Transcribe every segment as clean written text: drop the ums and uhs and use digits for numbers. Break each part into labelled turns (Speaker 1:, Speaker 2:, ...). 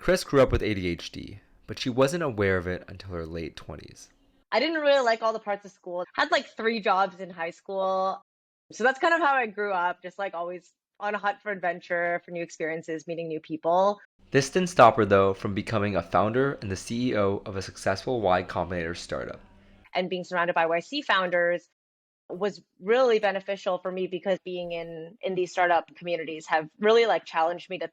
Speaker 1: Chris grew up with ADHD, but she wasn't aware of it until her late 20s.
Speaker 2: I didn't really like all the parts of school. Had like three jobs in high school. So that's kind of how I grew up, just like always on a hunt for adventure, for new experiences, meeting new people.
Speaker 1: This didn't stop her, though, from becoming a founder and the CEO of a successful Y Combinator startup.
Speaker 2: And being surrounded by YC founders was really beneficial for me because being in these startup communities have really like challenged me to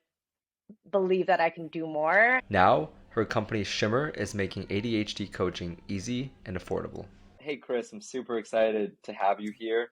Speaker 2: believe that I can do more.
Speaker 1: Now, her company Shimmer is making ADHD coaching easy and affordable.
Speaker 3: Hey, Chris, I'm super excited to have you here.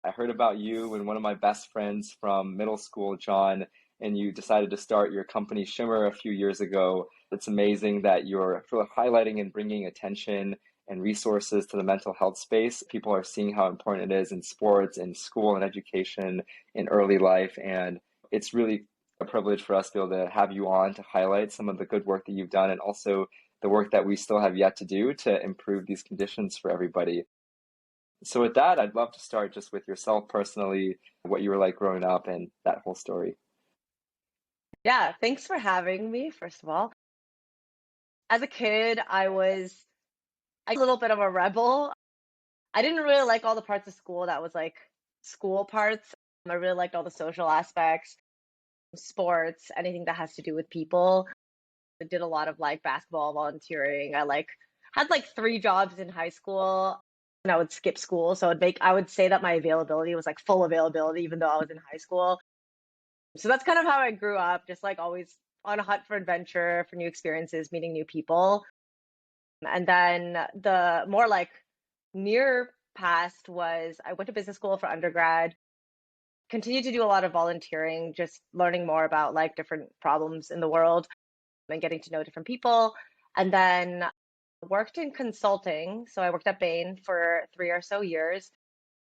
Speaker 3: I heard about you and one of my best friends from middle school, John, and you decided to start your company Shimmer a few years ago. It's amazing that you're sort of highlighting and bringing attention and resources to the mental health space. People are seeing how important it is in sports, in school and education, in early life. And it's really a privilege for us to be able to have you on to highlight some of the good work that you've done and also the work that we still have yet to do to improve these conditions for everybody. So with that, I'd love to start just with yourself personally, what you were like growing up and that whole story.
Speaker 2: Yeah, thanks for having me, first of all. As a kid, I was a little bit of a rebel. I didn't really like all the parts of school that was like school parts. I really liked all the social aspects, sports, anything that has to do with people. I did a lot of like basketball volunteering. I like had like three jobs in high school and I would skip school. So I would say that my availability was like full availability, even though I was in high school. So that's kind of how I grew up, just like always on a hunt for adventure, for new experiences, meeting new people. And then the more like near past was I went to business school for undergrad, continued to do a lot of volunteering, just learning more about like different problems in the world and getting to know different people. And then worked in consulting. So I worked at Bain for 3 or so years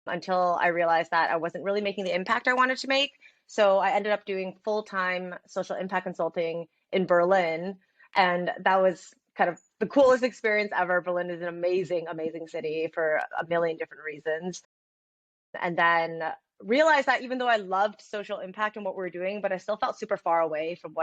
Speaker 2: until I realized that I wasn't really making the impact I wanted to make. So I ended up doing full-time social impact consulting in Berlin. And that was kind of the coolest experience ever. Berlin is an amazing, amazing city for a million different reasons. And then realized that even though I loved social impact and what we were doing, but I still felt super far away from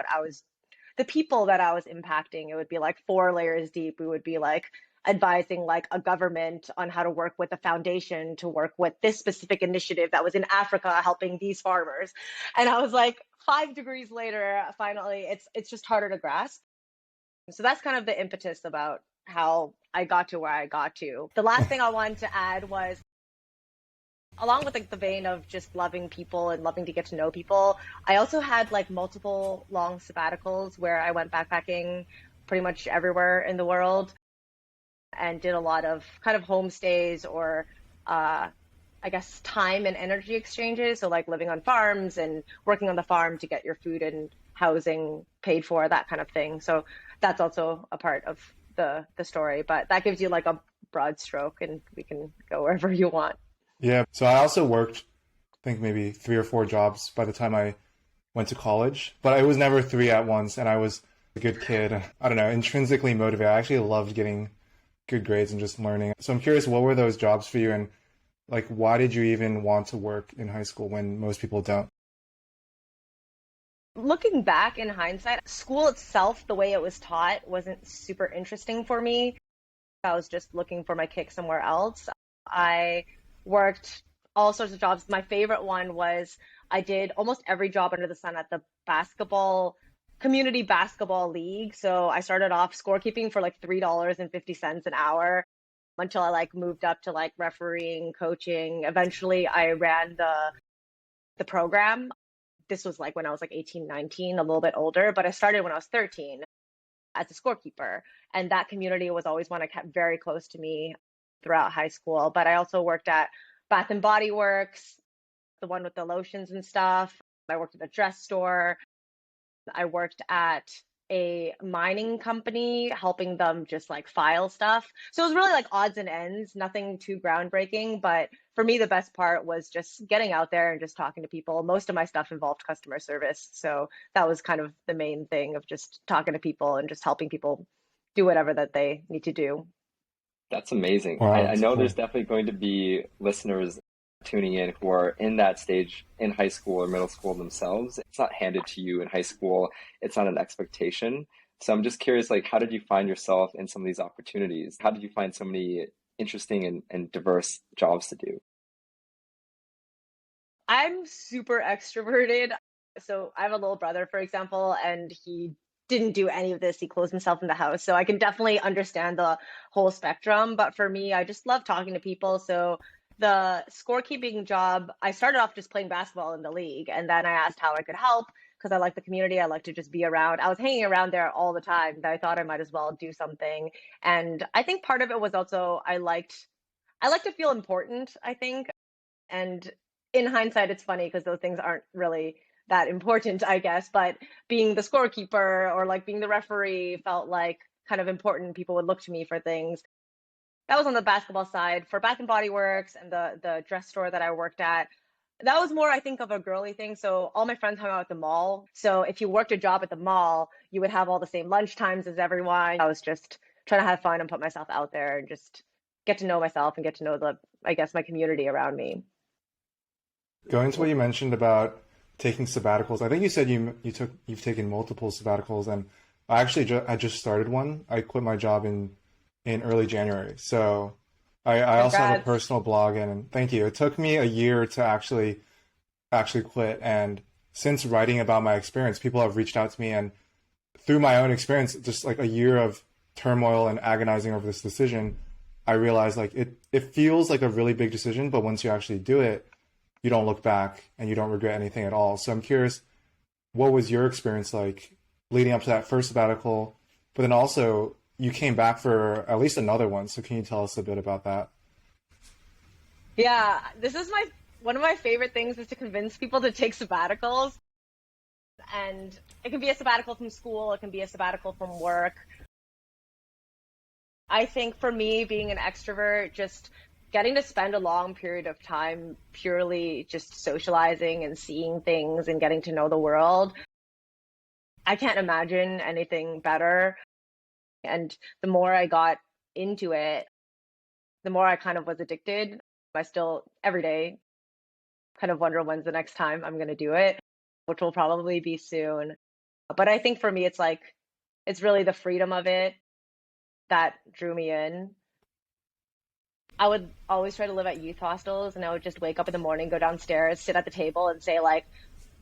Speaker 2: the people that I was impacting. It would be like 4 layers deep. We would be like advising like a government on how to work with a foundation to work with this specific initiative that was in Africa helping these farmers. And I was like 5 degrees later, finally, it's just harder to grasp. So that's kind of the impetus about how I got to where I got to. The last thing I wanted to add was along with like the vein of just loving people and loving to get to know people, I also had like multiple long sabbaticals where I went backpacking pretty much everywhere in the world and did a lot of kind of homestays or I guess time and energy exchanges. So like living on farms and working on the farm to get your food and housing paid for, that kind of thing. So that's also a part of the story, but that gives you like a broad stroke and we can go wherever you want.
Speaker 4: Yeah. So I also worked, I think maybe 3 or 4 jobs by the time I went to college, but it was never three at once. And I was a good kid. I don't know, intrinsically motivated. I actually loved getting good grades and just learning. So I'm curious, what were those jobs for you? And like, why did you even want to work in high school when most people don't?
Speaker 2: Looking back in hindsight, school itself, the way it was taught, wasn't super interesting for me. I was just looking for my kick somewhere else. I worked all sorts of jobs. My favorite one was I did almost every job under the sun at the community basketball league. So I started off scorekeeping for like $3.50 an hour until I like moved up to like refereeing, coaching. Eventually I ran the program. This was like when I was like 18, 19, a little bit older, but I started when I was 13 as a scorekeeper. And that community was always one I kept very close to me throughout high school. But I also worked at Bath and Body Works, the one with the lotions and stuff. I worked at a dress store. I worked at a mining company, helping them just like file stuff. So it was really like odds and ends, nothing too groundbreaking. But for me, the best part was just getting out there and just talking to people. Most of my stuff involved customer service. So that was kind of the main thing of just talking to people and just helping people do whatever that they need to do.
Speaker 3: That's amazing.
Speaker 4: Wow,
Speaker 3: I
Speaker 4: that's
Speaker 3: know
Speaker 4: cool.
Speaker 3: there's definitely going to be listeners tuning in who are in that stage in high school or middle school themselves. It's not handed to you in high school. It's not an expectation. So I'm just curious, like, how did you find yourself in some of these opportunities? How did you find so many interesting and diverse jobs to do?
Speaker 2: I'm super extroverted. So I have a little brother, for example, and he didn't do any of this. He closed himself in the house. So I can definitely understand the whole spectrum. But for me, I just love talking to people. So the scorekeeping job, I started off just playing basketball in the league. And then I asked how I could help because I like the community. I like to just be around. I was hanging around there all the time. That I thought I might as well do something. And I think part of it was also I like to feel important, I think. And in hindsight, it's funny because those things aren't really that important, I guess. But being the scorekeeper or like being the referee felt like kind of important. People would look to me for things. That was on the basketball side. For Bath and Body Works and the dress store that I worked at, that was more, I think, of a girly thing. So all my friends hung out at the mall. So if you worked a job at the mall, you would have all the same lunch times as everyone. I was just trying to have fun and put myself out there and just get to know myself and get to know I guess, my community around me.
Speaker 4: Going to what you mentioned about taking sabbaticals, I think you said you've taken multiple sabbaticals, and I just started one. I quit my job in early January, so I also have a
Speaker 2: Congrats.
Speaker 4: personal blog, and thank you. It took me a year to actually quit, and since writing about my experience, people have reached out to me, and through my own experience, just like a year of turmoil and agonizing over this decision, I realized like it feels like a really big decision, but once you actually do it, you don't look back and you don't regret anything at all. So I'm curious, what was your experience like leading up to that first sabbatical? But then also you came back for at least another one. So can you tell us a bit about that?
Speaker 2: Yeah, this is my one of my favorite things is to convince people to take sabbaticals. And it can be a sabbatical from school, it can be a sabbatical from work. I think for me, being an extrovert, just getting to spend a long period of time purely just socializing and seeing things and getting to know the world, I can't imagine anything better. And the more I got into it, the more I kind of was addicted. I still, every day, kind of wonder when's the next time I'm going to do it, which will probably be soon. But I think for me, it's like, it's really the freedom of it that drew me in. I would always try to live at youth hostels, and I would just wake up in the morning, go downstairs, sit at the table and say like,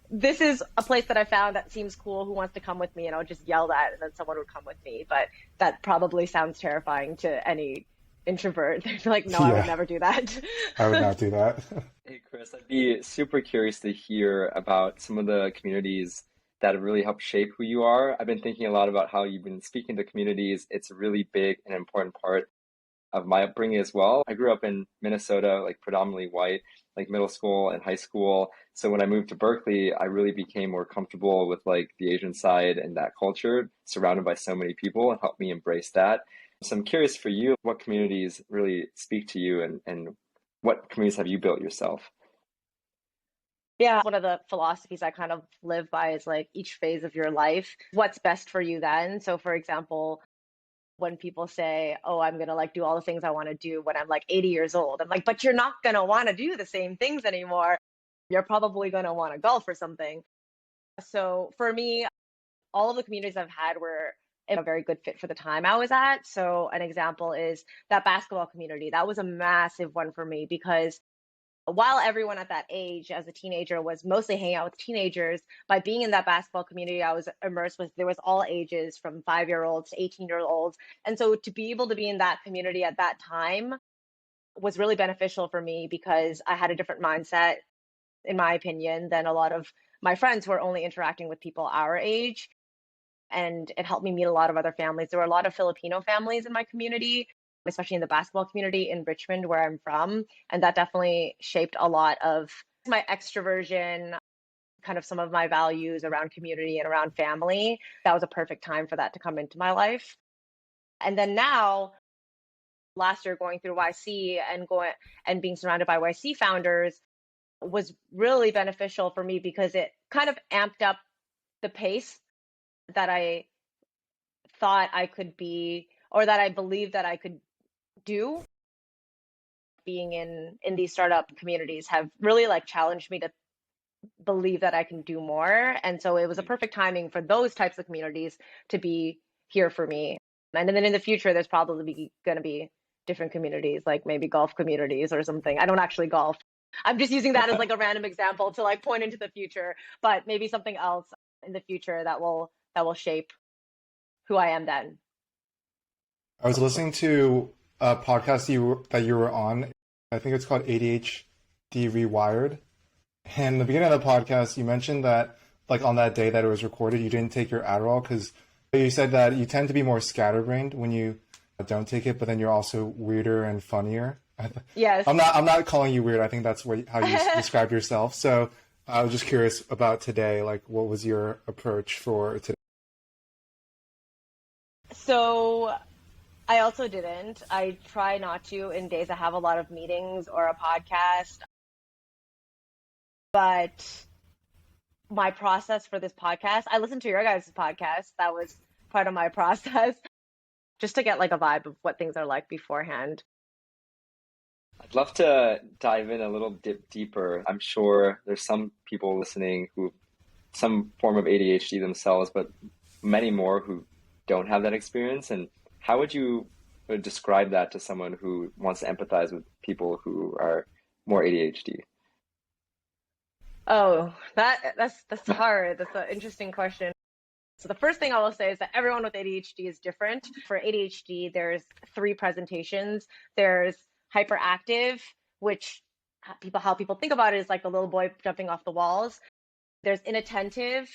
Speaker 2: this is a place that I found that seems cool. Who wants to come with me? And I would just yell that, and then someone would come with me. But that probably sounds terrifying to any introvert. They'd be like, no, I would
Speaker 4: Yeah,
Speaker 2: never do that.
Speaker 4: I would not do that.
Speaker 3: Hey, Chris, I'd be super curious to hear about some of the communities that have really helped shape who you are. I've been thinking a lot about how you've been speaking to communities. It's a really big and important part of my upbringing as well. I grew up in Minnesota, like predominantly white, like middle school and high school. So when I moved to Berkeley, I really became more comfortable with like the Asian side and that culture, surrounded by so many people, and helped me embrace that. So I'm curious for you, what communities really speak to you and what communities have you built yourself?
Speaker 2: Yeah, one of the philosophies I kind of live by is like each phase of your life, what's best for you then. So for example, when people say, "Oh, I'm gonna like do all the things I want to do when I'm like 80 years old," I'm like, "But you're not gonna want to do the same things anymore. You're probably gonna want to golf or something." So for me, all of the communities I've had were a very good fit for the time I was at. So an example is that basketball community. That was a massive one for me because while everyone at that age as a teenager was mostly hanging out with teenagers, by being in that basketball community I was immersed with, there was all ages from 5 year olds to 18-year olds. And so to be able to be in that community at that time was really beneficial for me because I had a different mindset, in my opinion, than a lot of my friends who are only interacting with people our age. And it helped me meet a lot of other families. There were a lot of Filipino families in my community, especially in the basketball community in Richmond, where I'm from. And that definitely shaped a lot of my extroversion, kind of some of my values around community and around family. That was a perfect time for that to come into my life. And then now, last year going through YC and going and being surrounded by YC founders was really beneficial for me because it kind of amped up the pace that I thought I could be or that I believed that I could do being in these startup communities have really like challenged me to believe that I can do more. And so it was a perfect timing for those types of communities to be here for me. And then in the future, there's probably going to be different communities, like maybe golf communities or something. I don't actually golf. I'm just using that as like a random example to like point into the future, but maybe something else in the future that will shape who I am then.
Speaker 4: I was listening to a podcast that you were on. I think it's called ADHD Rewired. And in the beginning of the podcast, you mentioned that, like, on that day that it was recorded, you didn't take your Adderall because you said that you tend to be more scatterbrained when you don't take it, but then you're also weirder and funnier.
Speaker 2: Yes.
Speaker 4: I'm not calling you weird. I think that's how you describe yourself. So I was just curious about today. Like, what was your approach for today?
Speaker 2: So I also didn't. I try not to in days I have a lot of meetings or a podcast. But my process for this podcast, I listened to your guys' podcast. That was part of my process, just to get like a vibe of what things are like beforehand.
Speaker 3: I'd love to dive in a little deeper. I'm sure there's some people listening who some form of ADHD themselves, but many more who don't have that experience. And how would you describe that to someone who wants to empathize with people who are more ADHD?
Speaker 2: Oh, that's hard. That's an interesting question. So the first thing I will say is that everyone with ADHD is different. For ADHD, there's 3 presentations. There's hyperactive, which how people think about it is like the little boy jumping off the walls. There's inattentive,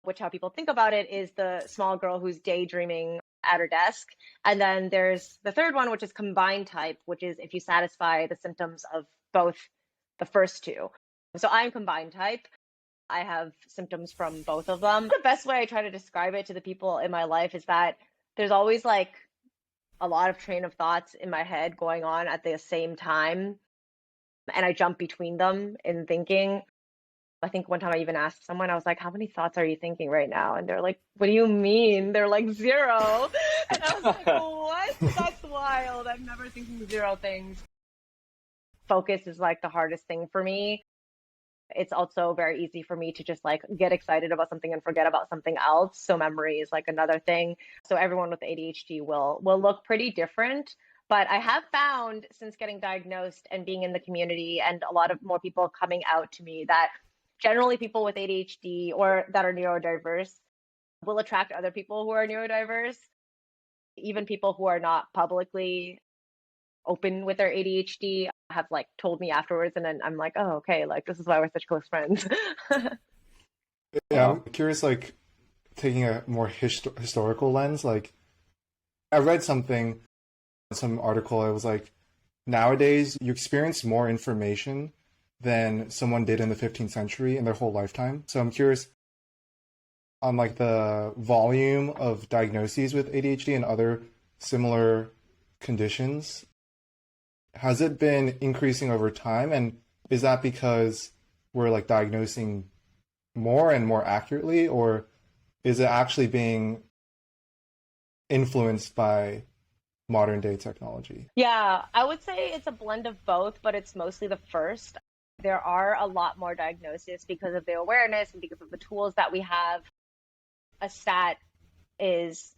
Speaker 2: which how people think about it is the small girl who's daydreaming at her desk. And then there's the third one, which is combined type, which is if you satisfy the symptoms of both the first 2. So I'm combined type. I have symptoms from both of them. The best way I try to describe it to the people in my life is that there's always like a lot of train of thoughts in my head going on at the same time. And I jump between them in thinking. I think one time I even asked someone, I was like, how many thoughts are you thinking right now? And they're like, what do you mean? They're like 0. And I was like, what? That's wild. I'm never thinking 0 things. Focus is like the hardest thing for me. It's also very easy for me to just like get excited about something and forget about something else. So memory is like another thing. So everyone with ADHD will look pretty different. But I have found since getting diagnosed and being in the community and a lot of more people coming out to me that generally people with ADHD or that are neurodiverse will attract other people who are neurodiverse, even people who are not publicly open with their ADHD have like told me afterwards, and then I'm like, oh, okay, like this is why we're such close friends.
Speaker 4: Yeah, I'm curious, like taking a more historical lens. Like I read some article. It was like nowadays you experience more information than someone did in the 15th century in their whole lifetime. So I'm curious on like the volume of diagnoses with ADHD and other similar conditions. Has it been increasing over time? And is that because we're like diagnosing more and more accurately, or is it actually being influenced by modern day technology?
Speaker 2: Yeah, I would say it's a blend of both, but it's mostly the first. There are a lot more diagnoses because of the awareness and because of the tools that we have. A stat is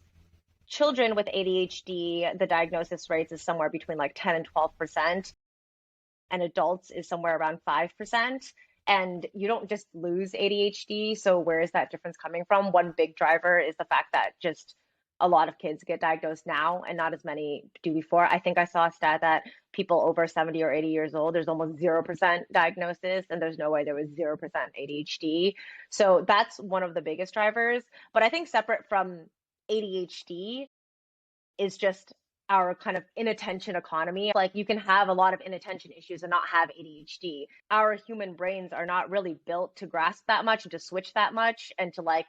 Speaker 2: children with ADHD, the diagnosis rates is somewhere between like 10 and 12%, and adults is somewhere around 5%. And you don't just lose ADHD. So where is that difference coming from? One big driver is the fact that just a lot of kids get diagnosed now and not as many do before. I think I saw a stat that people over 70 or 80 years old, there's almost 0% diagnosis, and there's no way there was 0% ADHD. So that's one of the biggest drivers. But I think separate from ADHD is just our kind of inattention economy. Like you can have a lot of inattention issues and not have ADHD. Our human brains are not really built to grasp that much and to switch that much and to like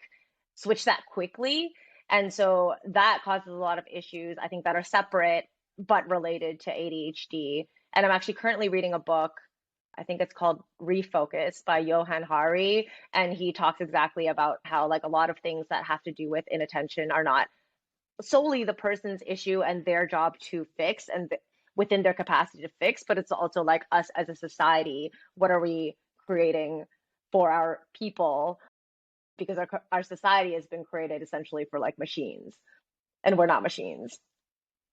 Speaker 2: switch that quickly. And so that causes a lot of issues, I think, that are separate but related to ADHD. And I'm actually currently reading a book, I think it's called Refocus by Johan Hari. And he talks exactly about how like a lot of things that have to do with inattention are not solely the person's issue and their job to fix. And within their capacity to fix, but it's also like us as a society. What are we creating for our people? Because our society has been created essentially for like machines, and we're not machines.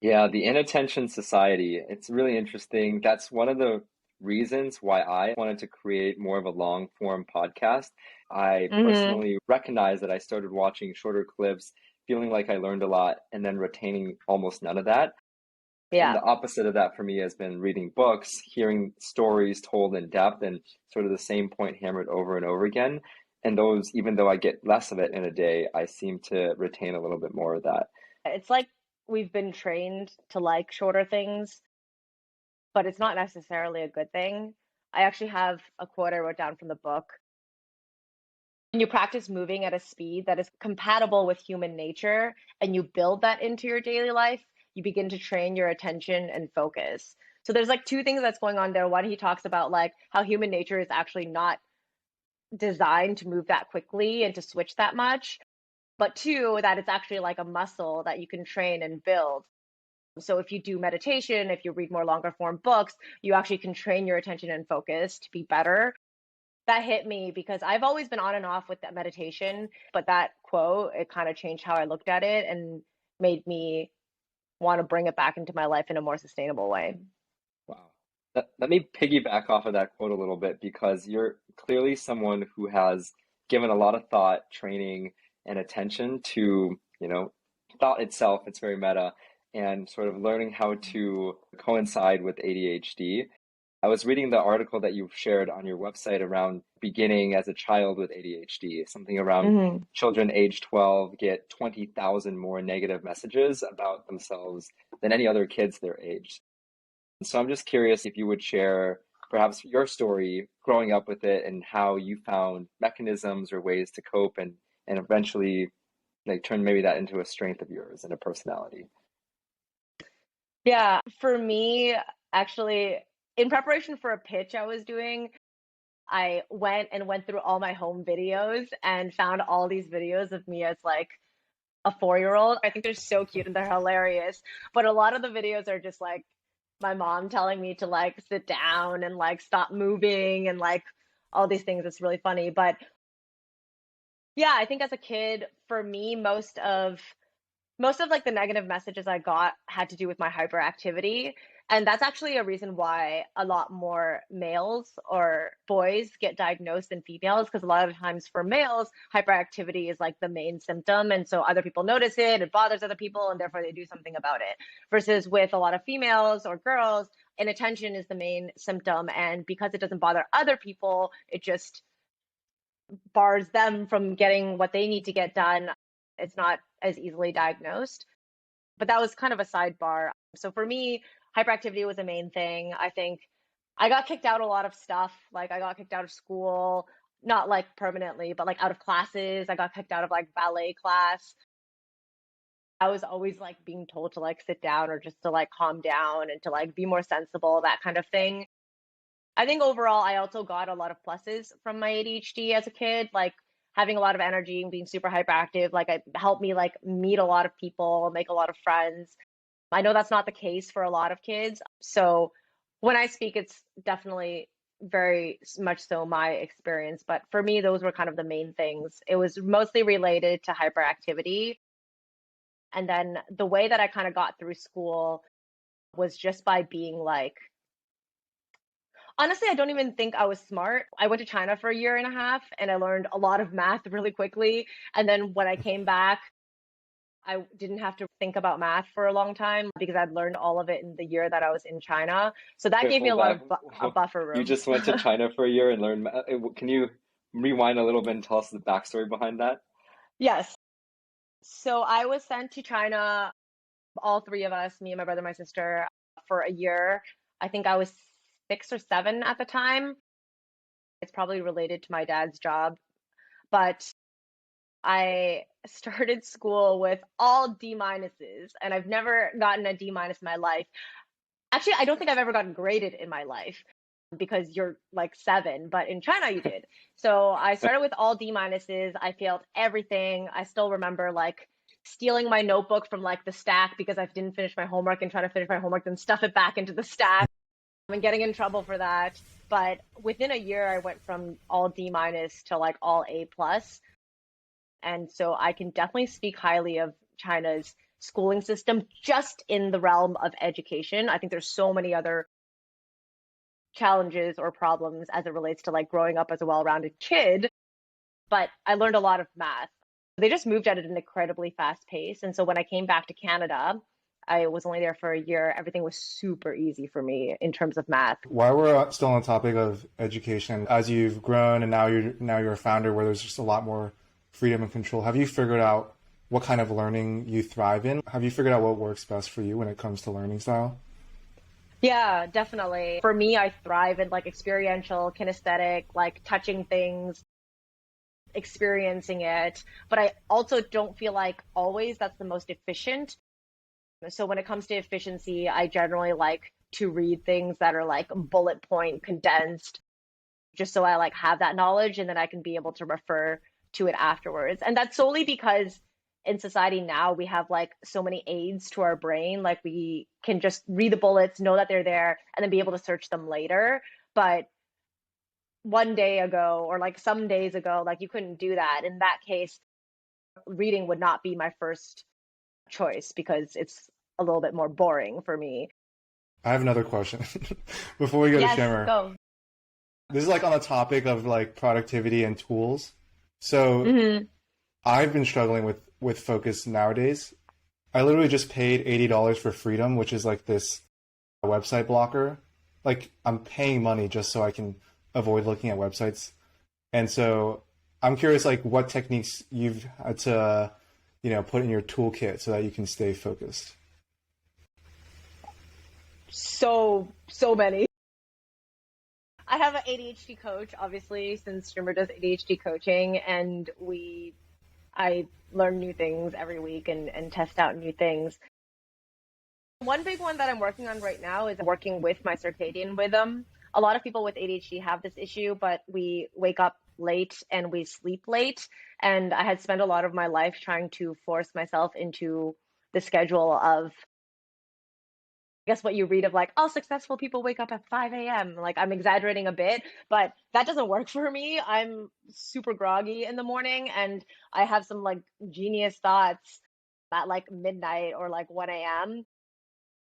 Speaker 3: Yeah, the inattention society, it's really interesting. That's one of the reasons why I wanted to create more of a long form podcast. I
Speaker 2: Hmm.
Speaker 3: personally recognize that I started watching shorter clips, feeling like I learned a lot, and then retaining almost none of that. And
Speaker 2: Yeah.
Speaker 3: the opposite of that for me has been reading books, hearing stories told in depth, and sort of the same point hammered over and over again. And those, even though I get less of it in a day, I seem to retain a little bit more of that.
Speaker 2: It's like we've been trained to like shorter things, but it's not necessarily a good thing. I actually have a quote I wrote down from the book. When you practice moving at a speed that is compatible with human nature and you build that into your daily life, you begin to train your attention and focus. So there's like two things that's going on there. One, he talks about like how human nature is actually not designed to move that quickly and to switch that much, but two, that it's actually like a muscle that you can train and build. So if you do meditation, if you read more longer form books, you actually can train your attention and focus to be better. That hit me because I've always been on and off with that meditation, but that quote, it kind of changed how I looked at it and made me want to bring it back into my life in a more sustainable way.
Speaker 3: Wow. Let me piggyback off of that quote a little bit because you're clearly someone who has given a lot of thought, training, and attention to, thought itself. It's very meta and sort of learning how to coincide with ADHD. I was reading the article that you've shared on your website around beginning as a child with ADHD, something around
Speaker 2: Hmm.
Speaker 3: children age 12 get 20,000 more negative messages about themselves than any other kids their age. So I'm just curious if you would share perhaps your story growing up with it and how you found mechanisms or ways to cope and eventually like turn maybe that into a strength of yours and a personality.
Speaker 2: Yeah, for me, actually, in preparation for a pitch I was doing, I went through all my home videos and found all these videos of me as like a 4-year old. I think they're so cute and they're hilarious. But a lot of the videos are just like my mom telling me to like sit down and like stop moving and like all these things. It's really funny. But yeah, I think as a kid, for me, most of like the negative messages I got had to do with my hyperactivity. And that's actually a reason why a lot more males or boys get diagnosed than females, because a lot of times for males, hyperactivity is like the main symptom. And so other people notice it, it bothers other people, and therefore they do something about it. Versus with a lot of females or girls, inattention is the main symptom. And because it doesn't bother other people, it just bars them from getting what they need to get done. It's not as easily diagnosed. But that was kind of a sidebar. So for me, hyperactivity was a main thing. I think I got kicked out a lot of stuff. Like I got kicked out of school, not like permanently, but like out of classes. I got kicked out of like ballet class. I was always like being told to like sit down or just to like calm down and to like be more sensible, that kind of thing. I think overall, I also got a lot of pluses from my ADHD as a kid, like having a lot of energy and being super hyperactive. Like it helped me like meet a lot of people, make a lot of friends. I know that's not the case for a lot of kids. So when I speak, it's definitely very much so my experience. But for me, those were kind of the main things. It was mostly related to hyperactivity. And then the way that I kind of got through school was just by being like, honestly, I don't even think I was smart. I went to China for a year and a half and I learned a lot of math really quickly. And then when I came back, I didn't have to think about math for a long time because I'd learned all of it in the year that I was in China. So that
Speaker 3: Wait,
Speaker 2: gave me a
Speaker 3: hold
Speaker 2: lot
Speaker 3: back.
Speaker 2: of a buffer
Speaker 3: You
Speaker 2: room.
Speaker 3: just went to China for a year and learned. Can you rewind a little bit and tell us the backstory behind that?
Speaker 2: Yes. So I was sent to China, all three of us, me and my brother, my sister, for a year. I think I was 6 or 7 at the time. It's probably related to my dad's job, but I started school with all D minuses, and I've never gotten a D minus in my life. Actually, I don't think I've ever gotten graded in my life because you're like 7, but in China you did. So I started with all D minuses. I failed everything. I still remember like stealing my notebook from like the stack because I didn't finish my homework and try to finish my homework, then stuff it back into the stack and getting in trouble for that. But within a year, I went from all D minus to like all A plus. And so I can definitely speak highly of China's schooling system just in the realm of education. I think there's so many other challenges or problems as it relates to like growing up as a well-rounded kid, but I learned a lot of math. They just moved at an incredibly fast pace. And so when I came back to Canada, I was only there for a year. Everything was super easy for me in terms of math.
Speaker 4: While we're still on the topic of education, as you've grown and now you're a founder where there's just a lot more freedom and control, have you figured out what kind of learning you thrive in? Have you figured out what works best for you when it comes to learning style?
Speaker 2: Yeah, definitely. For me, I thrive in like experiential, kinesthetic, like touching things, experiencing it. But I also don't feel like always that's the most efficient. So when it comes to efficiency, I generally like to read things that are like bullet point condensed, just so I like have that knowledge and then I can be able to refer to it afterwards. And that's solely because in society now we have like so many aids to our brain. Like we can just read the bullets, know that they're there, and then be able to search them later. But one day ago or like some days ago, like you couldn't do that. In that case, reading would not be my first choice because it's a little bit more boring for me.
Speaker 4: I have another question before we go to
Speaker 2: Yes,
Speaker 4: Shimmer.
Speaker 2: go.
Speaker 4: This is like on the topic of like productivity and tools. So
Speaker 2: Mm-hmm.
Speaker 4: I've been struggling with focus nowadays. I literally just paid $80 for Freedom, which is like this website blocker. Like I'm paying money just so I can avoid looking at websites. And so I'm curious, like what techniques you've had to, put in your toolkit so that you can stay focused.
Speaker 2: So many. I have an ADHD coach, obviously, since Shimmer does ADHD coaching, and I learn new things every week and test out new things. One big one that I'm working on right now is working with my circadian rhythm. A lot of people with ADHD have this issue, but we wake up late and we sleep late. And I had spent a lot of my life trying to force myself into the schedule of, I guess, what you read of like, oh, successful people wake up at 5 a.m. Like I'm exaggerating a bit, but that doesn't work for me. I'm super groggy in the morning and I have some like genius thoughts at like midnight or like 1 a.m.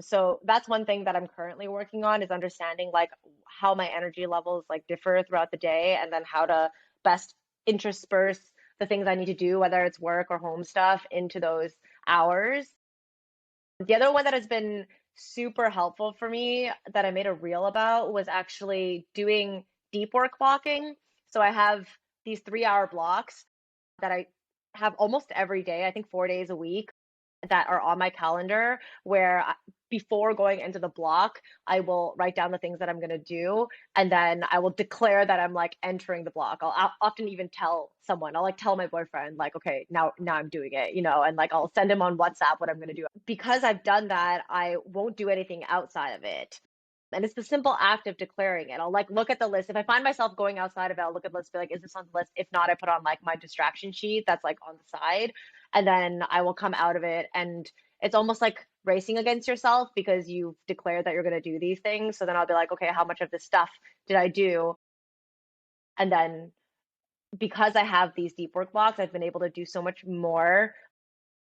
Speaker 2: So that's one thing that I'm currently working on is understanding like how my energy levels like differ throughout the day and then how to best intersperse the things I need to do, whether it's work or home stuff, into those hours. The other one that has been super helpful for me that I made a reel about was actually doing deep work blocking. So I have these 3 hour blocks that I have almost every day, I think 4 days a week, that are on my calendar where before going into the block, I will write down the things that I'm going to do. And then I will declare that I'm like entering the block. I'll often even tell someone, I'll like tell my boyfriend, like, okay, now I'm doing it, and like I'll send him on WhatsApp what I'm going to do. Because I've done that, I won't do anything outside of it. And it's the simple act of declaring it. I'll like look at the list. If I find myself going outside of it, I'll look at the list, be like, is this on the list? If not, I put on like my distraction sheet that's like on the side. And then I will come out of it. And it's almost like racing against yourself because you've declared that you're going to do these things. So then I'll be like, okay, how much of this stuff did I do? And then because I have these deep work blocks, I've been able to do so much more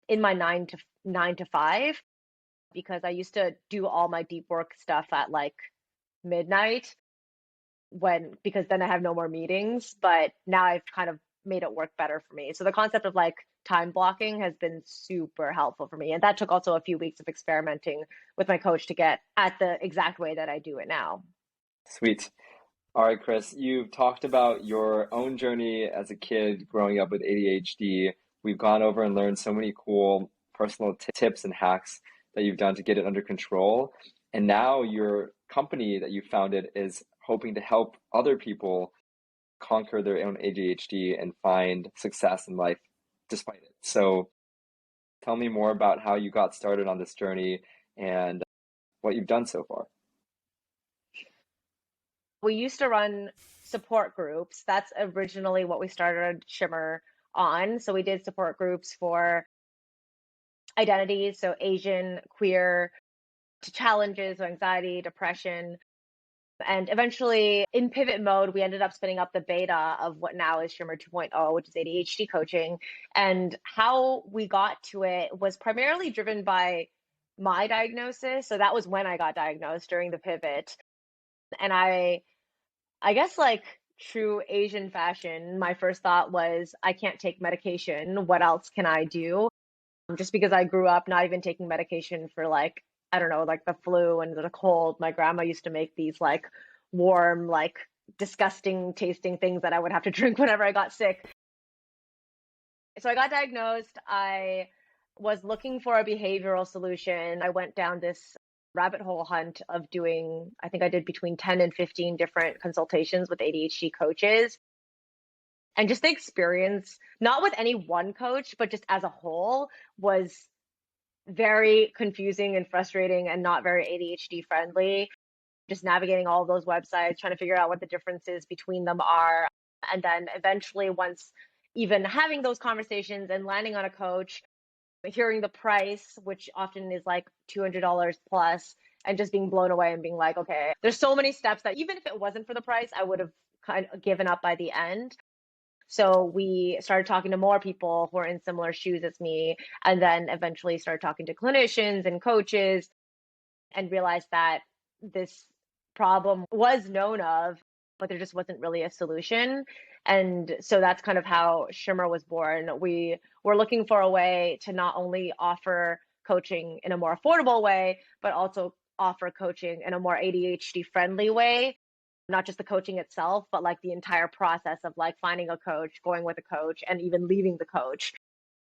Speaker 2: in my 9 to 5 because I used to do all my deep work stuff at like midnight because then I have no more meetings, but now I've kind of made it work better for me. So the concept of like time blocking has been super helpful for me. And that took also a few weeks of experimenting with my coach to get at the exact way that I do it now.
Speaker 3: Sweet. All right, Chris, you've talked about your own journey as a kid growing up with ADHD. We've gone over and learned so many cool personal tips and hacks that you've done to get it under control. And now your company that you founded is hoping to help other people conquer their own ADHD and find success in life despite it. So tell me more about how you got started on this journey and what you've done so far.
Speaker 2: We used to run support groups. That's originally what we started Shimmer on. So we did support groups for identities, so Asian, queer, to challenges, so anxiety, depression. And eventually, in pivot mode, we ended up spinning up the beta of what now is Shimmer 2.0, which is ADHD coaching. And how we got to it was primarily driven by my diagnosis. So that was when I got diagnosed during the pivot. And I guess like true Asian fashion, my first thought was, I can't take medication. What else can I do? Just because I grew up not even taking medication for like, I don't know, like the flu and the cold. My grandma used to make these like warm, like disgusting tasting things that I would have to drink whenever I got sick. So I got diagnosed. I was looking for a behavioral solution. I went down this rabbit hole hunt of doing, I think I did between 10 and 15 different consultations with ADHD coaches. And just the experience, not with any one coach, but just as a whole, was very confusing and frustrating and not very ADHD friendly. Just navigating all those websites, trying to figure out what the differences between them are. And then eventually, once even having those conversations and landing on a coach, hearing the price, which often is like $200 plus, and just being blown away and being like, okay, there's so many steps that even if it wasn't for the price, I would have kind of given up by the end. So we started talking to more people who are in similar shoes as me, and then eventually started talking to clinicians and coaches and realized that this problem was known of, but there just wasn't really a solution. And so that's kind of how Shimmer was born. We were looking for a way to not only offer coaching in a more affordable way, but also offer coaching in a more ADHD friendly way. Not just the coaching itself, but like the entire process of like finding a coach, going with a coach, and even leaving the coach,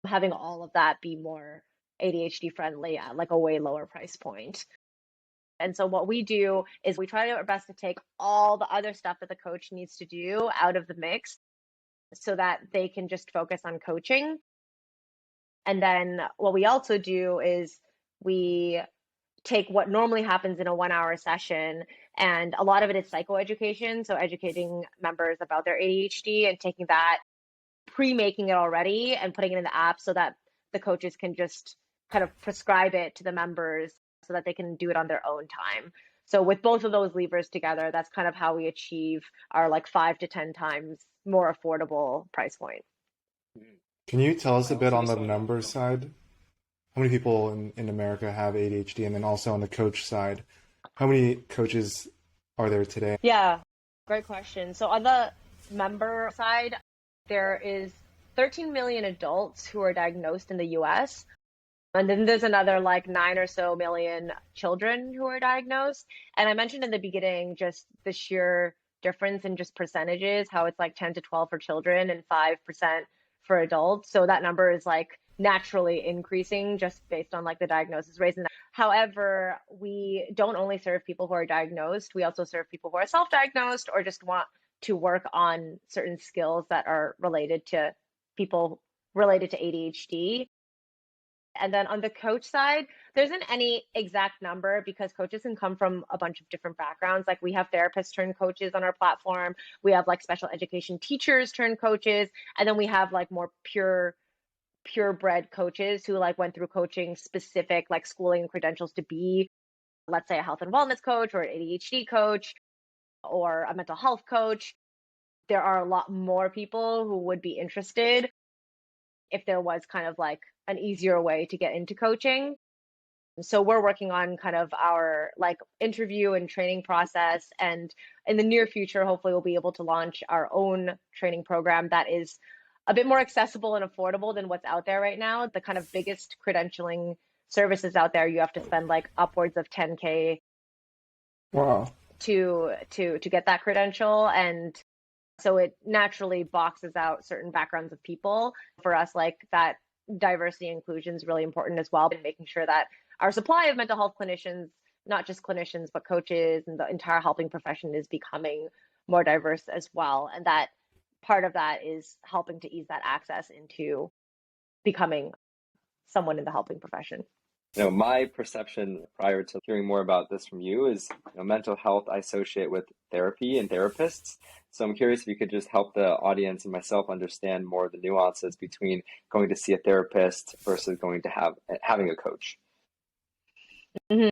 Speaker 2: having all of that be more ADHD friendly at like a way lower price point. And so what we do is we try our best to take all the other stuff that the coach needs to do out of the mix so that they can just focus on coaching. And then what we also do is we take what normally happens in a 1 hour session, and a lot of it is psychoeducation. So educating members about their ADHD and taking that, pre-making it already and putting it in the app so that the coaches can just kind of prescribe it to the members so that they can do it on their own time. So with both of those levers together, that's kind of how we achieve our like 5 to 10 times more affordable price point.
Speaker 4: Can you tell us a bit on the numbers side? How many people in America have ADHD? And then also on the coach side, how many coaches are there today?
Speaker 2: Yeah, great question. So on the member side, there is 13 million adults who are diagnosed in the US. And then there's another like 9 or so million children who are diagnosed. And I mentioned in the beginning just the sheer difference in just percentages, how it's like 10 to 12 for children and 5% for adults. So that number is like naturally increasing just based on like the diagnosis rates. However, we don't only serve people who are diagnosed, we also serve people who are self-diagnosed or just want to work on certain skills that are related to people related to ADHD. And then on the coach side, there isn't any exact number because coaches can come from a bunch of different backgrounds. Like we have therapists turn coaches on our platform. We have like special education teachers turn coaches. And then we have like more purebred coaches who like went through coaching specific like schooling and credentials to be, let's say, a health and wellness coach or an ADHD coach or a mental health coach. There are a lot more people who would be interested if there was kind of like an easier way to get into coaching. So we're working on kind of our like interview and training process. And in the near future, hopefully we'll be able to launch our own training program that is a bit more accessible and affordable than what's out there right now. The kind of biggest credentialing services out there, you have to spend like upwards of 10K
Speaker 4: Wow.
Speaker 2: to get that credential. And so it naturally boxes out certain backgrounds of people. For us, like that diversity and inclusion is really important as well, and making sure that our supply of mental health clinicians, not just clinicians, but coaches and the entire helping profession is becoming more diverse as well. And that part of that is helping to ease that access into becoming someone in the helping profession.
Speaker 3: My perception prior to hearing more about this from you is, mental health I associate with therapy and therapists. So I'm curious if you could just help the audience and myself understand more of the nuances between going to see a therapist versus going to having a coach.
Speaker 2: Mhm.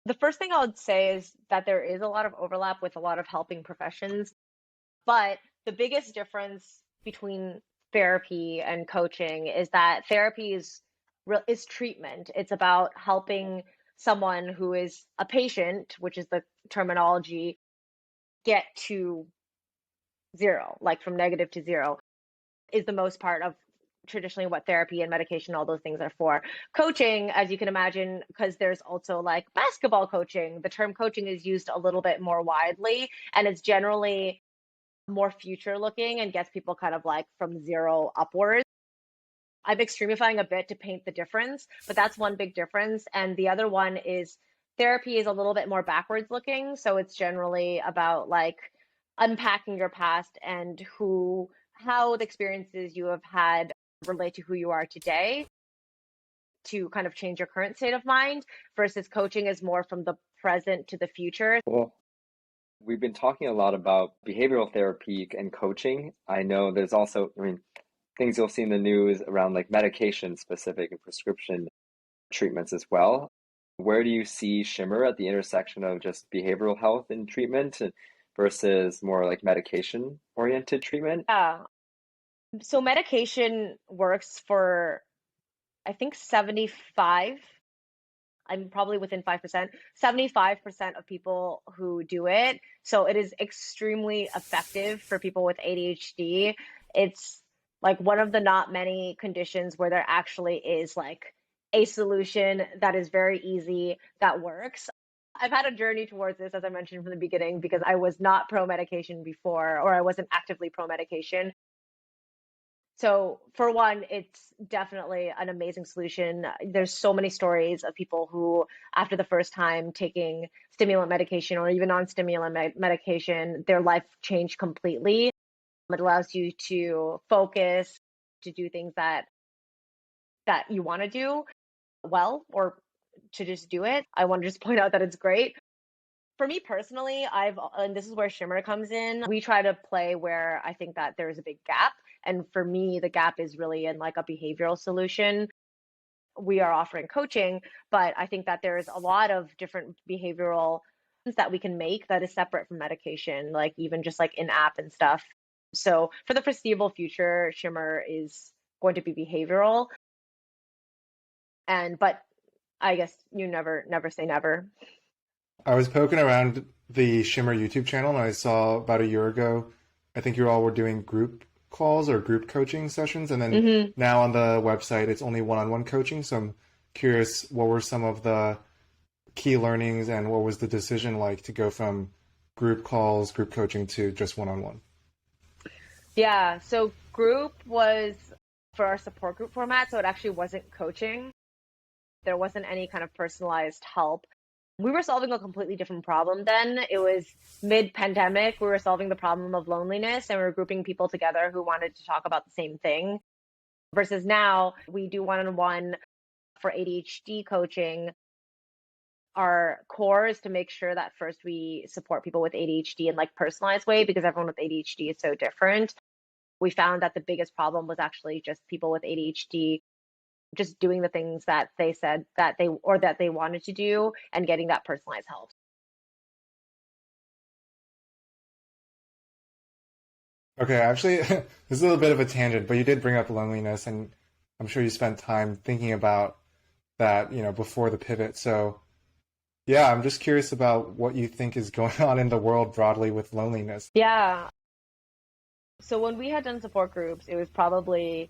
Speaker 2: The first thing I would say is that there is a lot of overlap with a lot of helping professions, but the biggest difference between therapy and coaching is that therapy is treatment. It's about helping someone who is a patient, which is the terminology, get to zero, like from negative to zero, is the most part of traditionally what therapy and medication, all those things are for. Coaching, as you can imagine, because there's also like basketball coaching, the term coaching is used a little bit more widely, and it's generally more future looking and gets people kind of like from zero upwards. I'm extremifying a bit to paint the difference, but that's one big difference. And the other one is therapy is a little bit more backwards looking. So it's generally about like unpacking your past and how the experiences you have had relate to who you are today to kind of change your current state of mind, versus coaching is more from the present to the future.
Speaker 3: Well, we've been talking a lot about behavioral therapy and coaching. I know there's also, things you'll see in the news around like medication specific and prescription treatments as well. Where do you see Shimmer at the intersection of just behavioral health and treatment versus more like medication oriented treatment?
Speaker 2: Yeah. So medication works for, I think, 75, I'm probably within 5%, 75% of people who do it. So it is extremely effective for people with ADHD. It's like one of the not many conditions where there actually is like a solution that is very easy, that works. I've had a journey towards this, as I mentioned from the beginning, because I was not pro medication before, or I wasn't actively pro medication. So for one, it's definitely an amazing solution. There's so many stories of people who, after the first time taking stimulant medication or even non-stimulant medication, their life changed completely. It allows you to focus, to do things that you want to do well, or to just do it. I want to just point out that it's great. For me personally, and this is where Shimmer comes in, we try to play where I think that there's a big gap. And for me, the gap is really in like a behavioral solution. We are offering coaching, but I think that there's a lot of different behavioral that we can make that is separate from medication, like even just like in-app and stuff. So for the foreseeable future, Shimmer is going to be behavioral. But I guess you never say never.
Speaker 4: I was poking around the Shimmer YouTube channel and I saw about a year ago, I think you all were doing group calls or group coaching sessions. And then now on the website, it's only one-on-one coaching. So I'm curious, what were some of the key learnings and what was the decision like to go from group calls, group coaching to just one-on-one?
Speaker 2: Yeah, so group was for our support group format, so it actually wasn't coaching. There wasn't any kind of personalized help. We were solving a completely different problem then. It was mid-pandemic. We were solving the problem of loneliness and we were grouping people together who wanted to talk about the same thing. Versus now, we do one-on-one for ADHD coaching. Our core is to make sure that first we support people with ADHD in like personalized way, because everyone with ADHD is so different. We found that the biggest problem was actually just people with ADHD just doing the things that they said that they wanted to do and getting that personalized help.
Speaker 4: Okay, actually, this is a little bit of a tangent, but you did bring up loneliness, and I'm sure you spent time thinking about that, before the pivot. So, yeah, I'm just curious about what you think is going on in the world broadly with loneliness.
Speaker 2: Yeah. So when we had done support groups, it was probably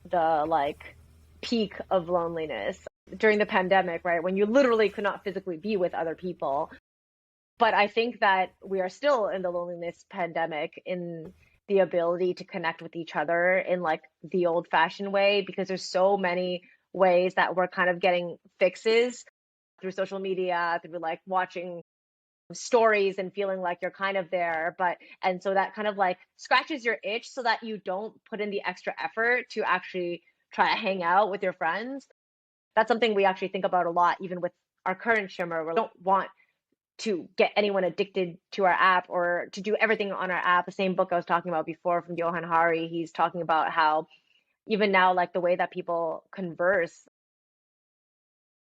Speaker 2: the like peak of loneliness during the pandemic, right? When you literally could not physically be with other people. But I think that we are still in the loneliness pandemic in the ability to connect with each other in like the old fashioned way, because there's so many ways that we're kind of getting fixes through social media, through like watching stories and feeling like you're kind of there. And so that kind of like scratches your itch so that you don't put in the extra effort to actually try to hang out with your friends. That's something we actually think about a lot, even with our current Shimmer. We don't want to get anyone addicted to our app or to do everything on our app. The same book I was talking about before from Johan Hari, he's talking about how even now, like the way that people converse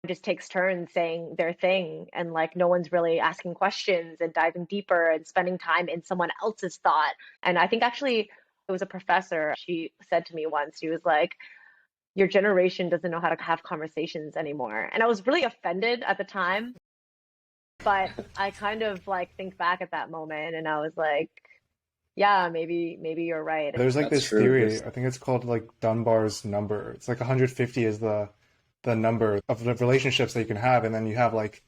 Speaker 2: just takes turns saying their thing, and like no one's really asking questions and diving deeper and spending time in someone else's thought. And I think actually it was a professor, she said to me once, she was like, your generation doesn't know how to have conversations anymore. And I was really offended at the time, but I kind of like think back at that moment and I was like, yeah, maybe you're right.
Speaker 4: There's like
Speaker 3: That's
Speaker 4: this
Speaker 3: true.
Speaker 4: theory, I think it's called like Dunbar's number. It's like 150 is the number of the relationships that you can have, and then you have like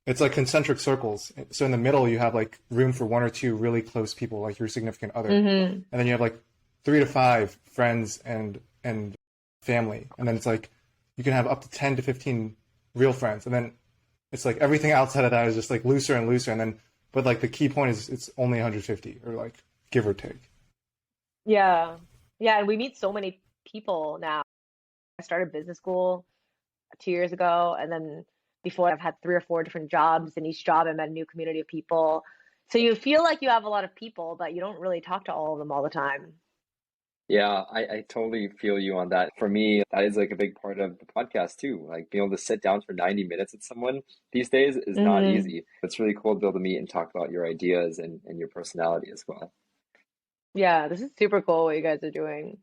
Speaker 4: it's like concentric circles. So in the middle you have like room for one or two really close people, like your significant other. And then you have like 3 to 5 friends and family. And then it's like you can have up to 10 to 15 real friends. And then it's like everything outside of that is just like looser and looser. And then but like the key point is it's only 150 or like give or take.
Speaker 2: Yeah. Yeah, and we meet so many people now. I started business school 2 years ago, and then before I've had 3 or 4 different jobs. In each job, I met a new community of people. So you feel like you have a lot of people, but you don't really talk to all of them all the time.
Speaker 3: Yeah, I totally feel you on that. For me, that is like a big part of the podcast too. Like being able to sit down for 90 minutes with someone these days is not
Speaker 2: hmm
Speaker 3: easy. It's really cool to be able to meet and talk about your ideas and your personality as well.
Speaker 2: Yeah, this is super cool what you guys are doing.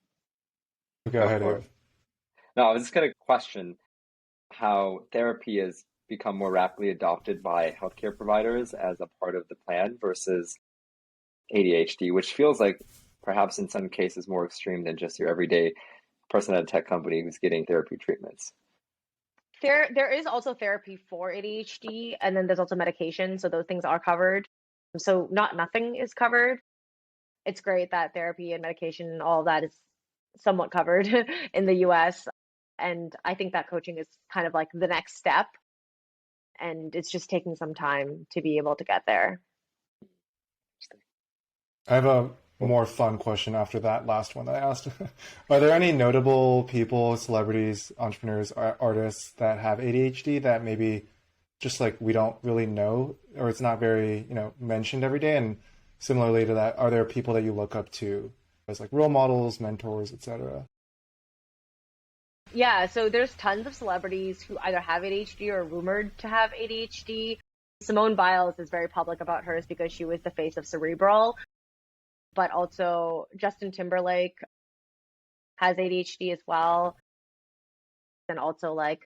Speaker 4: Go
Speaker 3: Of
Speaker 4: ahead,
Speaker 3: course.
Speaker 4: Abe.
Speaker 3: Now, I was just gonna question how therapy has become more rapidly adopted by healthcare providers as a part of the plan versus ADHD, which feels like perhaps in some cases more extreme than just your everyday person at a tech company who's getting therapy treatments.
Speaker 2: There is also therapy for ADHD, and then there's also medication, so those things are covered. So not nothing is covered. It's great that therapy and medication and all of that is somewhat covered in the US. And I think that coaching is kind of like the next step, and it's just taking some time to be able to get there.
Speaker 4: I have a
Speaker 3: Cool.
Speaker 4: more fun question after that last one that I asked. Are there any notable people, celebrities, entrepreneurs, artists that have ADHD that maybe just like we don't really know, or it's not very, mentioned every day? And similarly to that, are there people that you look up to as like role models, mentors, etc.?
Speaker 2: Yeah, so there's tons of celebrities who either have ADHD or are rumored to have ADHD. Simone Biles is very public about hers because she was the face of Cerebral, but also Justin Timberlake has ADHD as well. And also like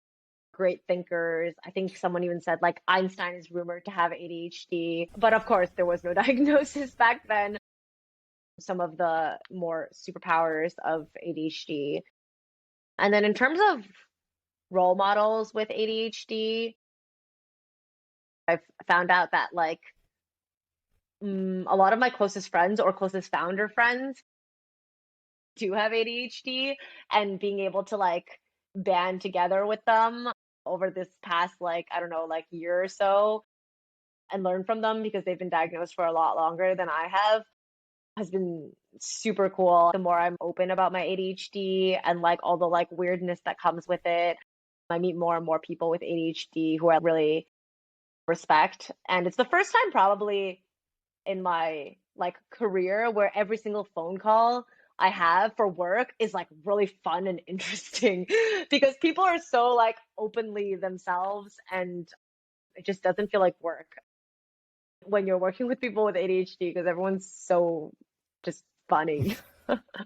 Speaker 2: great thinkers. I think someone even said like Einstein is rumored to have ADHD, but of course there was no diagnosis back then. Some of the more superpowers of ADHD. And then in terms of role models with ADHD, I've found out that like a lot of my closest friends or closest founder friends do have ADHD, and being able to like band together with them over this past like I don't know like year or so and learn from them because they've been diagnosed for a lot longer than I have has been super cool. The more I'm open about my ADHD and like all the like weirdness that comes with it, I meet more and more people with ADHD who I really respect. And it's the first time probably in my like career where every single phone call I have for work is like really fun and interesting because people are so like openly themselves, and it just doesn't feel like work when you're working with people with ADHD because everyone's so just funny.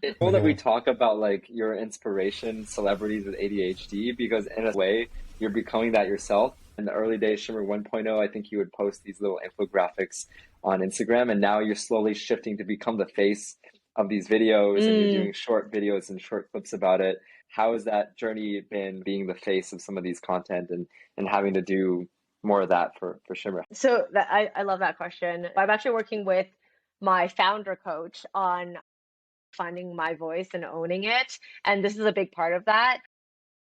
Speaker 3: It's cool that we
Speaker 4: Yeah.
Speaker 3: talk about like your inspiration, celebrities with ADHD, because in a way, you're becoming that yourself. In the early days, Shimmer 1.0, I think you would post these little infographics on Instagram, and now you're slowly shifting to become the face of these videos, and you're
Speaker 2: Mm.
Speaker 3: doing short videos and short clips about it. How has that journey been being the face of some of these content and having to do more of that for Shimmer?
Speaker 2: So that I love that question. I'm actually working with my founder coach on finding my voice and owning it. And this is a big part of that.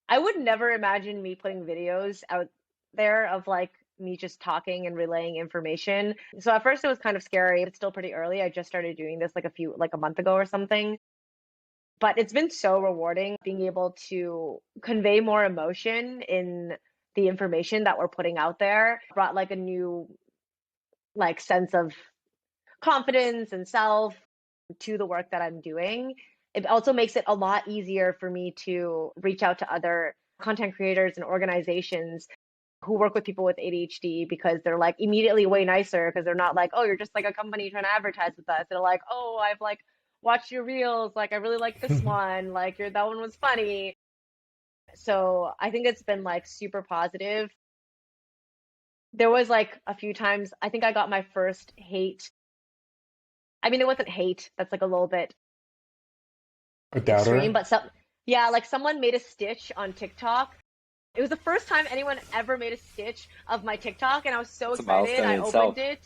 Speaker 2: I would never imagine me putting videos out there of like me just talking and relaying information. So at first it was kind of scary. It's still pretty early. I just started doing this like a month ago or something. But it's been so rewarding being able to convey more emotion in the information that we're putting out there. Brought like a new like sense of confidence and self to the work that I'm doing. It also makes it a lot easier for me to reach out to other content creators and organizations who work with people with ADHD, because they're like immediately way nicer, because they're not like, oh, you're just like a company trying to advertise with us. They're like, oh, I've like watched your reels. Like, I really like this one. Like, that one was funny. So I think it's been like super positive. There was like a few times, I think I got my first hate. I mean, it wasn't hate. That's like a little bit
Speaker 4: A
Speaker 2: extreme,
Speaker 4: doubter?
Speaker 2: but like someone made a stitch on TikTok. It was the first time anyone ever made a stitch of my TikTok, and I was so
Speaker 3: It's a
Speaker 2: excited.
Speaker 3: milestone
Speaker 2: I
Speaker 3: in itself.
Speaker 2: opened it.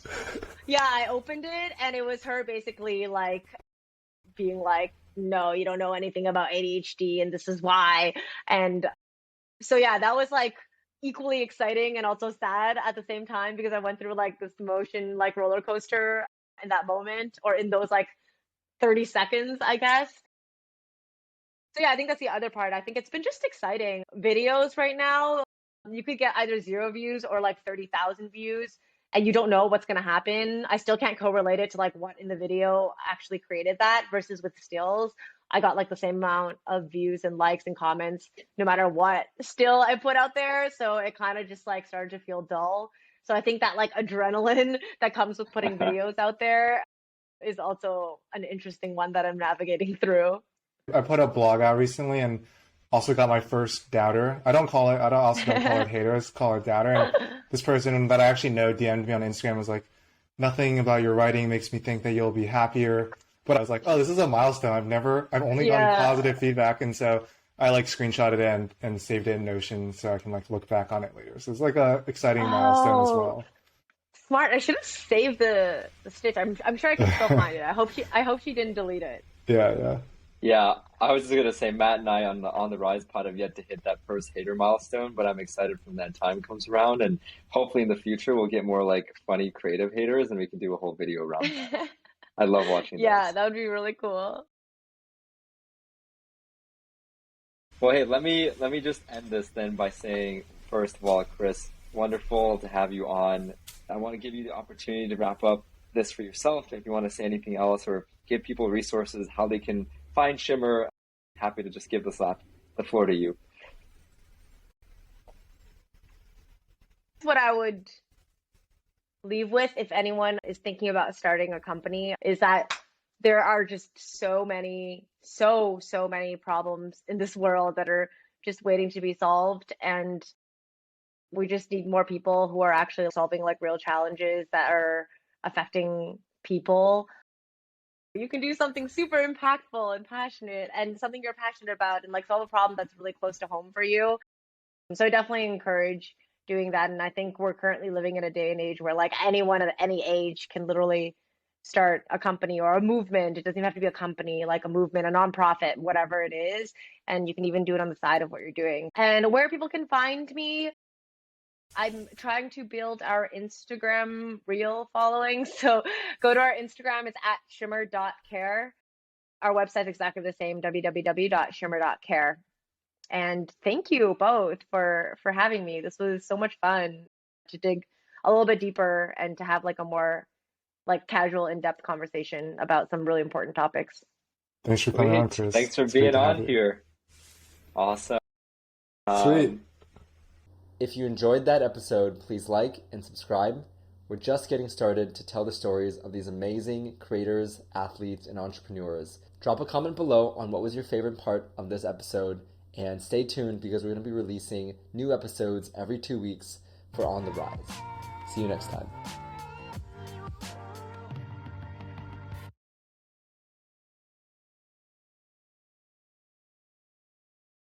Speaker 2: Yeah, I opened it, and it was her basically like being like, no, you don't know anything about ADHD, and this is why. And so, yeah, that was like equally exciting and also sad at the same time, because I went through like this emotion, like roller coaster in that moment, or in those like 30 seconds, I guess. So yeah, I think that's the other part. I think it's been just exciting. Videos right now, you could get either 0 views or like 30,000 views, and you don't know what's going to happen. I still can't correlate it to like what in the video actually created that, versus with stills. I got like the same amount of views and likes and comments no matter what still I put out there. So it kind of just like started to feel dull. So I think that like adrenaline that comes with putting videos out there is also an interesting one that I'm navigating through.
Speaker 4: I put a blog out recently and also got my first doubter. I don't call it hater, I just call it doubter. And this person that I actually know DM'd me on Instagram, was like, nothing about your writing makes me think that you'll be happier. But I was like, oh, this is a milestone. I've only gotten
Speaker 2: Yeah.
Speaker 4: positive feedback. And so I like screenshotted it and saved it in Notion so I can like look back on it later. So it's like a exciting milestone as
Speaker 2: Oh,
Speaker 4: well.
Speaker 2: smart. I should have saved the stitch. I'm sure I can still find it. I hope she didn't delete it.
Speaker 4: Yeah.
Speaker 3: Yeah, I was just gonna say Matt and I on the Rise Pod have yet to hit that first hater milestone, but I'm excited when that time comes around, and hopefully in the future we'll get more like funny creative haters, and we can do a whole video around that. I love watching
Speaker 2: Yeah,
Speaker 3: those.
Speaker 2: that would be really cool.
Speaker 3: Well, hey, let me just end this then by saying, first of all, Chris, wonderful to have you on. I want to give you the opportunity to wrap up this for yourself. If you want to say anything else or give people resources, how they can find Shimmer, happy to just give the floor to you.
Speaker 2: What I would leave with, if anyone is thinking about starting a company, is that there are just so many problems in this world that are just waiting to be solved. And we just need more people who are actually solving like real challenges that are affecting people. You can do something super impactful and passionate, and something you're passionate about, and like solve a problem that's really close to home for you. So I definitely encourage doing that. And I think we're currently living in a day and age where like anyone at any age can literally start a company or a movement. It doesn't even have to be a company, like a movement, a nonprofit, whatever it is. And you can even do it on the side of what you're doing. And where people can find me, I'm trying to build our Instagram reel following. So go to our Instagram. It's at Shimmer.care. Our website's exactly the same, www.Shimmer.care. And thank you both for having me. This was so much fun to dig a little bit deeper and to have like a more like casual, in-depth conversation about some really important topics.
Speaker 4: Thanks for coming on,
Speaker 3: Sweet.
Speaker 4: Chris.
Speaker 3: Thanks for
Speaker 4: It's great
Speaker 3: being
Speaker 4: to have
Speaker 3: on
Speaker 4: you.
Speaker 3: here. Awesome.
Speaker 4: Sweet.
Speaker 1: If you enjoyed that episode, please like and subscribe. We're just getting started to tell the stories of these amazing creators, athletes, and entrepreneurs. Drop a comment below on what was your favorite part of this episode, and stay tuned because we're going to be releasing new episodes every 2 weeks for On the Rise. See you next time.